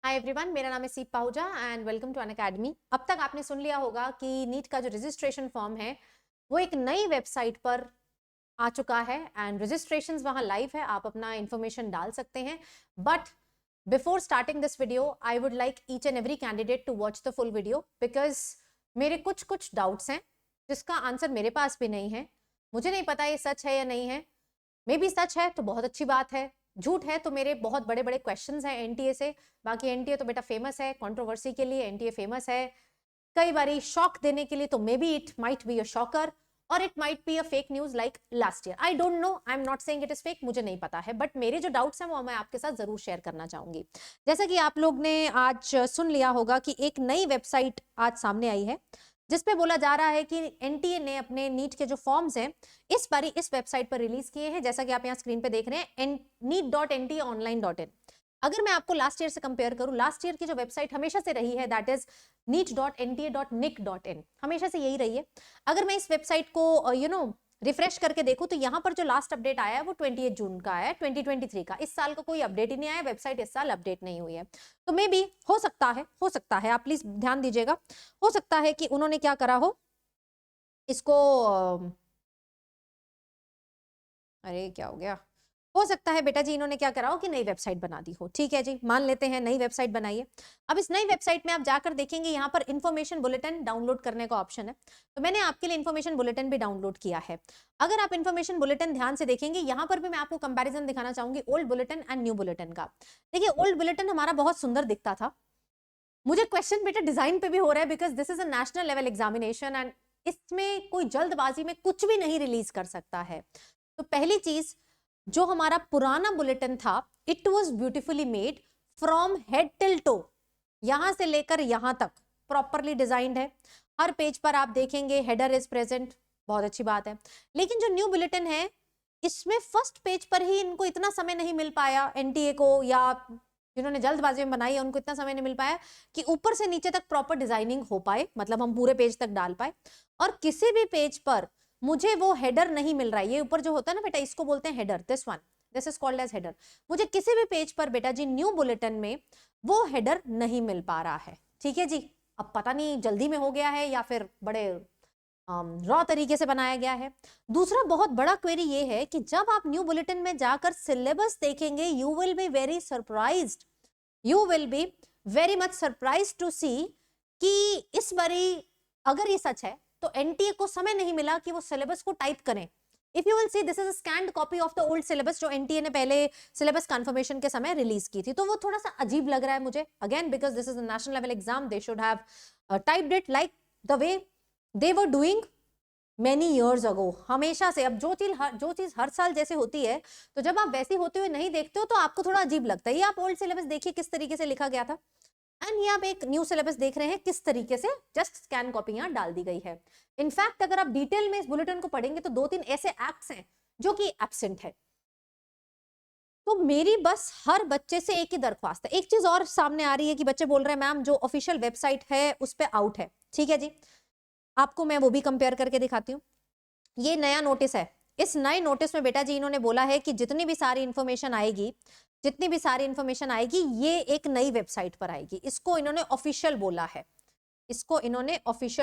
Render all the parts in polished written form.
Hi everyone, मेरा नाम है Seep Pahuja and welcome to Unacademy. अब तक आपने सुन लिया होगा कि नीट का जो रजिस्ट्रेशन फॉर्म है वो एक नई वेबसाइट पर आ चुका है एंड रजिस्ट्रेशंस वहां लाइव है, आप अपना इंफॉर्मेशन डाल सकते हैं। But before starting this video I would like each and every candidate to watch the full video because मेरे कुछ डाउट्स हैं जिसका आंसर मेरे पास भी नहीं है। मुझे नहीं पता ये सच है या नहीं है। मे बी सच है तो बहुत अच्छी बात है, झूठ है तो मेरे बहुत बड़े बड़े क्वेश्चंस हैं एनटीए से। बाकी एनटीए तो बेटा फेमस है कंट्रोवर्सी के लिए, एनटीए फेमस है कई बारी शॉक देने के लिए, तो maybe it might be a shocker और it might be a fake news like last year. I don't know, I am not saying it is fake, मुझे नहीं पता है, बट मेरे जो डाउट्स हैं वो मैं आपके साथ जरूर शेयर करना चाहूंगी। जैसा कि आप लोग ने आज सुन लिया होगा कि एक नई वेबसाइट आज सामने आई है जिसपे बोला जा रहा है कि एनटीए ने अपने नीट के जो फॉर्म्स हैं इस बारी इस वेबसाइट पर रिलीज किए हैं, जैसा कि आप यहाँ स्क्रीन पे देख रहे हैं neet.ntaonline.in। अगर मैं आपको लास्ट ईयर से कंपेयर करूं, लास्ट ईयर की जो वेबसाइट हमेशा से रही है दैट इज neet.nta.nic.in, हमेशा से यही रही है। अगर मैं इस वेबसाइट को रिफ्रेश करके देखूं तो यहाँ पर जो लास्ट अपडेट आया है वो 28 जून का आया है 2023 का। इस साल का कोई अपडेट ही नहीं आया, वेबसाइट इस साल अपडेट नहीं हुई है। तो मे बी हो सकता है, आप प्लीज ध्यान दीजिएगा, हो सकता है कि उन्होंने क्या करा हो इसको अरे क्या हो गया, हो सकता है बेटा जी इन्होंने क्या करा हो कि नई वेबसाइट बना दी हो। ठीक है जी, मान लेते हैं नई वेबसाइट बनाई है। अब इस नई वेबसाइट में आप जाकर देखेंगे यहाँ पर इंफॉर्मेशन बुलेटिन डाउनलोड करने का ऑप्शन है, तो मैंने आपके लिए इंफॉर्मेशन बुलेटिन भी डाउनलोड किया है। अगर आप इंफॉर्मेशन बुलेटिन ध्यान से देखेंगे यहाँ पर भी मैं आपको कंपेरिजन दिखाना चाहूंगी old bulletin and new bulletin का। देखिए ओल्ड बुलेटिन हमारा बहुत सुंदर दिखता था, मुझे क्वेश्चन बेटा डिजाइन पे भी हो रहा है because this is a national level examination and इसमें कोई जल्दबाजी में कुछ भी नहीं रिलीज कर सकता है। तो पहली चीज, जो हमारा पुराना बुलेटिन था it was beautifully made from head till toe, यहां से लेकर यहां तक प्रॉपरली डिजाइंड है। हर पेज पर आप देखेंगे हेडर इज प्रेजेंट, बहुत अच्छी बात है। लेकिन जो न्यू बुलेटिन है इसमें फर्स्ट पेज पर ही इनको इतना समय नहीं मिल पाया एनटीए को, या जिन्होंने जल्दबाजी में बनाई है उनको इतना समय नहीं मिल पाया कि ऊपर से नीचे तक प्रॉपर डिजाइनिंग हो पाए, मतलब हम पूरे पेज तक डाल पाए। और किसी भी पेज पर मुझे वो हेडर नहीं मिल रहा है, ये ऊपर जो होता है ना बेटा इसको बोलते हैं header, this is called as header. मुझे किसी भी पेज पर बेटा जी न्यू बुलेटिन में वो हेडर नहीं मिल पा रहा है। ठीक है जी, अब पता नहीं जल्दी में हो गया है या फिर बड़े रॉ तरीके से बनाया गया है। दूसरा बहुत बड़ा क्वेरी ये है कि जब आप न्यू बुलेटिन में जाकर सिलेबस देखेंगे you will be very surprised, you will be very much surprise to see कि इस बारी अगर ये सच है तो एनटीए को समय नहीं मिला कि वो सिलेबस को टाइप करें। If you will see this is a scanned copy of the old syllabus जो एनटीए ने पहले सिलेबस कंफर्मेशन के समय रिलीज की थी, तो वो थोड़ा सा अजीब लग रहा है मुझे। Again because this is a national level exam, they should have typed it like the way they were doing many years ago. हमेशा से अब जो चीज हर साल जैसे होती है, तो जब आप वैसी होते हुए नहीं देखते हो तो आपको थोड़ा अजीब लगता है। ये आप ओल्ड सिलेबस देखिए किस तरीके से लिखा गया था, एंड ये आप एक न्यू सिलेबस देख रहे हैं किस तरीके से जस्ट स्कैन कॉपी यहाँ डाल दी गई है। इनफैक्ट अगर आप डिटेल में इस बुलेटिन को पढ़ेंगे तो 2-3 ऐसे एक्ट्स हैं जो कि एब्सेंट है। तो मेरी बस हर बच्चे से एक ही दरख्वास्त है। एक चीज और सामने आ रही है कि बच्चे बोल रहे हैं मैम जो ऑफिशियल वेबसाइट है उस पर आउट है। ठीक है जी, आपको मैं वो भी कंपेयर करके दिखाती हूँ। ये नया नोटिस है, इस नए नोटिस में बेटा जी इन्होंने बोला है कि जितनी भी सारी इंफॉर्मेशन आएगी, ये एक नई वेबसाइट पर आएगी। इसको इन्होंने ऑफिशियल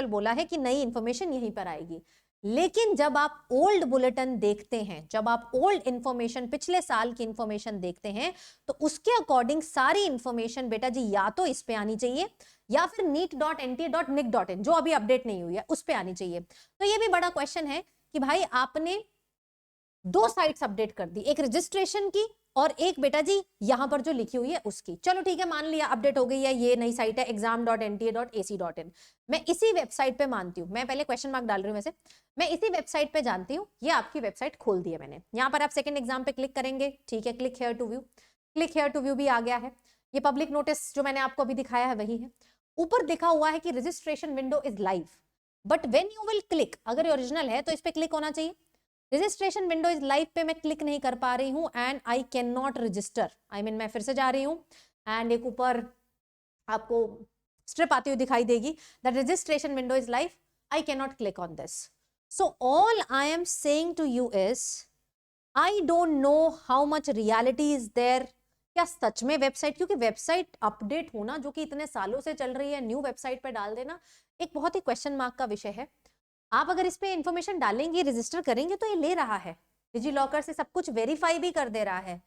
बोला है, कि नई इंफॉर्मेशन यहीं पर आएगी। लेकिन जब आप ओल्ड बुलेटिन देखते हैं, जब आप ओल्ड इंफॉर्मेशन पिछले साल की इंफॉर्मेशन देखते हैं, तो उसके अकॉर्डिंग सारी इंफॉर्मेशन बेटा जी या तो इस पे आनी चाहिए या फिर neet.nta.nic.in जो अभी अपडेट नहीं हुई है उस पे आनी चाहिए। तो ये भी बड़ा क्वेश्चन है कि भाई आपने 2 साइट्स अपडेट कर दी, एक रजिस्ट्रेशन की और एक बेटा जी यहां पर जो लिखी हुई है उसकी। चलो ठीक है, मान लिया अपडेट हो गई है, ये नई साइट है exam.nta.ac.in। मैं इसी वेबसाइट पे मानती हूँ, मैं पहले क्वेश्चन मार्क डाल रही हूँ वैसे, मैं इसी वेबसाइट पे जानती हूँ, ये आपकी वेबसाइट खोल दी है मैंने। यहाँ पर आप सेकंड एग्जाम पे क्लिक करेंगे, ठीक है, क्लिक हेयर टू व्यू भी आ गया है। ये पब्लिक नोटिस जो मैंने आपको अभी दिखाया है वही है। ऊपर लिखा हुआ है कि registration window is live, but when you will click, अगर ये ओरिजिनल है तो इस पे क्लिक होना चाहिए। रजिस्ट्रेशन विंडो इज लाइव पे मैं क्लिक नहीं कर पा रही हूं and I can not register. मैं फिर से जा रही हूं एंड एक ऊपर आपको स्ट्रिप आती हुई दिखाई देगी that registration window is live, I can not click on this. So all I am saying to you is I don't know how much reality is there क्या सच में वेबसाइट, क्योंकि वेबसाइट अपडेट होना जो कि इतने सालों से चल रही है, न्यू वेबसाइट पर डाल देना एक बहुत ही क्वेश्चन मार्क का विषय है। आप अगर इस पे इंफॉर्मेशन डालेंगे, रजिस्टर करेंगे, तो ये ले रहा है, डिजी लॉकर से सब कुछ वेरीफाई भी कर दे रहा है,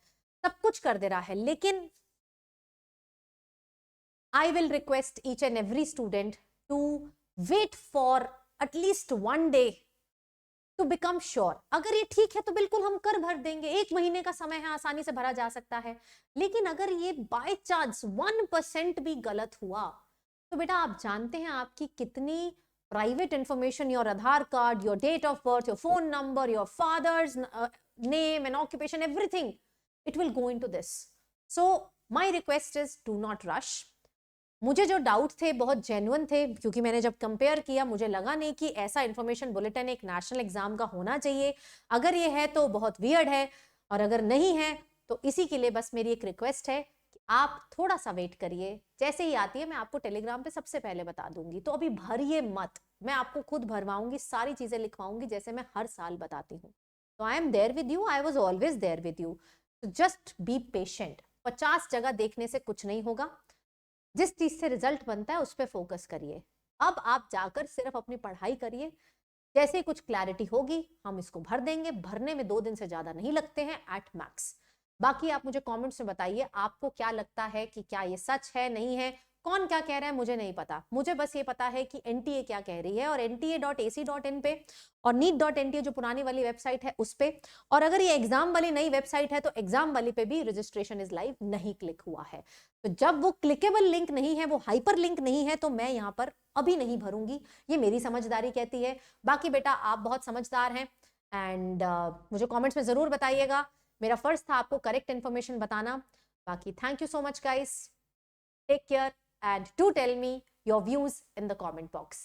सब कुछ कर दे रहा है, लेकिन I will request each and every student to wait for at least one day to become sure। अगर ये ठीक है तो बिल्कुल हम कर भर देंगे, 1 महीने का समय है, आसानी से भरा जा सकता है। लेकिन अगर ये बाय चांस 1% भी गलत हुआ तो बेटा आप जानते हैं आपकी कितनी private information, your Aadhaar card, your date of birth, your phone number, your father's name and occupation, everything, it will go into this. So my request is do not rush. मुझे जो डाउट थे बहुत जेन्युइन थे, क्योंकि मैंने जब compare किया मुझे लगा नहीं कि ऐसा इंफॉर्मेशन बुलेटिन एक नेशनल एग्जाम का होना चाहिए। अगर ये है तो बहुत वियर्ड है, और अगर नहीं है तो इसी के लिए बस मेरी एक रिक्वेस्ट है कि आप थोड़ा सा वेट करिए। जैसे ही आती है मैं आपको टेलीग्राम पे सबसे पहले बता दूंगी, तो अभी भरिए मत, मैं आपको खुद भरवाऊंगी, सारी चीजें लिखवाऊंगी जैसे मैं हर साल बताती हूँ। तो I am there with you, I was always there with you, तो जस्ट बी पेशेंट। 50 जगह देखने से कुछ नहीं होगा, जिस चीज से रिजल्ट बनता है उस पर फोकस करिए। अब आप जाकर सिर्फ अपनी पढ़ाई करिए, जैसे कुछ क्लैरिटी होगी हम इसको भर देंगे। भरने में 2 दिन से ज्यादा नहीं लगते हैं एट मैक्स। बाकी आप मुझे कमेंट्स में बताइए आपको क्या लगता है कि क्या ये सच है, नहीं है, कौन क्या कह रहा है मुझे नहीं पता। मुझे बस ये पता है कि एनटीए क्या कह रही है, और nta.ac.in पे और NEET.NTA जो पुरानी वाली वेबसाइट है उस पे, और अगर ये एग्जाम वाली नई वेबसाइट है तो एग्जाम वाली पे भी रजिस्ट्रेशन इज लाइव नहीं क्लिक हुआ है। तो जब वो क्लिकेबल लिंक नहीं है, वो हाइपर लिंक नहीं है, तो मैं यहाँ पर अभी नहीं भरूंगी, ये मेरी समझदारी कहती है। बाकी बेटा आप बहुत समझदार हैं, एंड मुझे कमेंट्स में जरूर बताइएगा। मेरा फर्ज था आपको करेक्ट इन्फॉर्मेशन बताना। बाकी thank you so much guys, take care, and do tell me your views in the comment box.